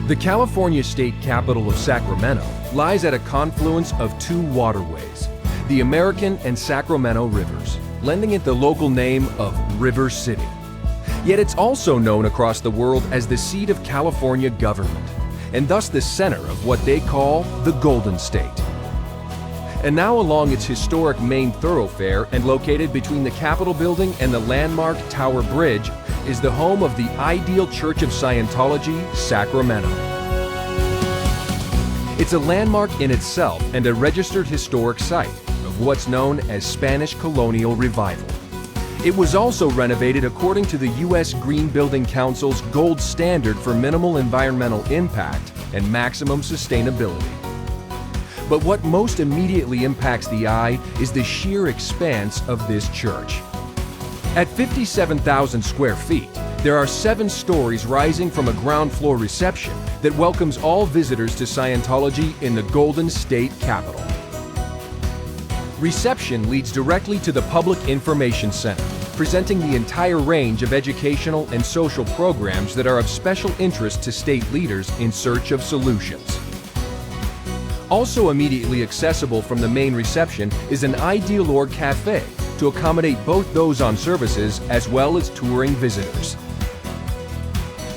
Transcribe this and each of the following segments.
The California state capital of Sacramento lies at a confluence of two waterways, the American and Sacramento rivers, lending it the local name of River City. Yet it's also known across the world as the seat of California government, and thus the center of what they call the Golden State. And now along its historic main thoroughfare and located between the Capitol building and the landmark Tower Bridge is the home of the ideal Church of Scientology Sacramento. It's a landmark in itself and a registered historic site of what's known as Spanish colonial revival. It was also renovated according to the U.S. Green Building Council's gold standard for minimal environmental impact and maximum sustainability. But what most immediately impacts the eye is the sheer expanse of this church. At 57,000 square feet, there are 7 stories rising from a ground floor reception that welcomes all visitors to Scientology in the Golden State capital. Reception leads directly to the Public Information Center, presenting the entire range of educational and social programs that are of special interest to state leaders in search of solutions. Also immediately accessible from the main reception is an ideal org Café to accommodate both those on services as well as touring visitors.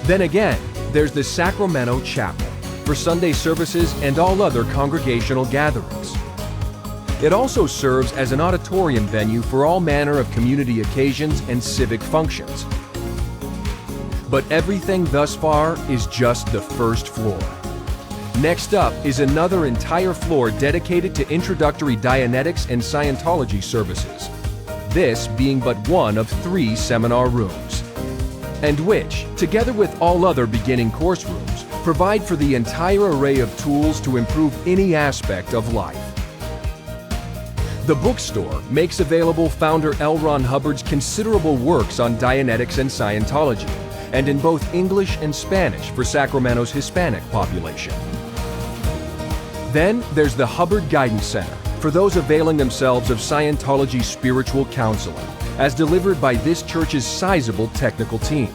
Then again, there's the Sacramento Chapel for Sunday services and all other congregational gatherings. It also serves as an auditorium venue for all manner of community occasions and civic functions. But everything thus far is just the first floor. Next up is another entire floor dedicated to introductory Dianetics and Scientology services, this being but one of 3 seminar rooms, and which, together with all other beginning course rooms, provide for the entire array of tools to improve any aspect of life. The Bookstore makes available founder L. Ron Hubbard's considerable works on Dianetics and Scientology, and in both English and Spanish for Sacramento's Hispanic population. Then there's the Hubbard Guidance Center for those availing themselves of Scientology spiritual counseling, as delivered by this church's sizable technical team.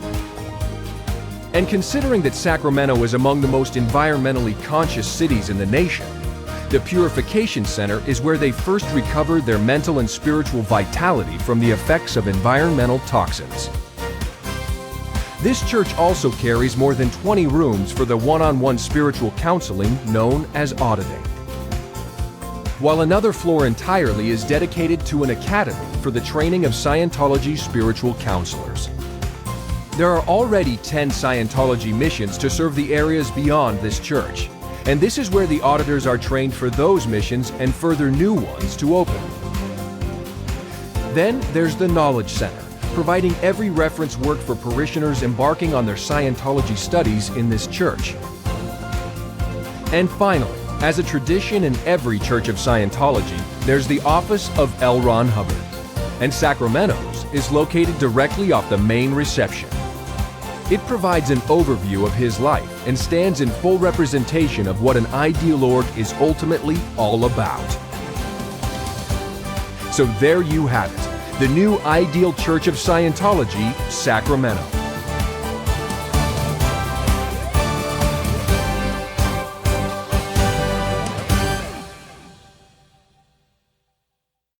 And considering that Sacramento is among the most environmentally conscious cities in the nation, the Purification Center is where they first recovered their mental and spiritual vitality from the effects of environmental toxins. This church also carries more than 20 rooms for the one-on-one spiritual counseling known as auditing, while another floor entirely is dedicated to an academy for the training of Scientology spiritual counselors. There are already 10 Scientology missions to serve the areas beyond this church, and this is where the auditors are trained for those missions and further new ones to open. Then there's the Knowledge Center, providing every reference work for parishioners embarking on their Scientology studies in this church. And finally, as a tradition in every Church of Scientology, there's the office of L. Ron Hubbard, and Sacramento's is located directly off the main reception. It provides an overview of his life and stands in full representation of what an ideal org is ultimately all about. So there you have it, the new ideal Church of Scientology, Sacramento.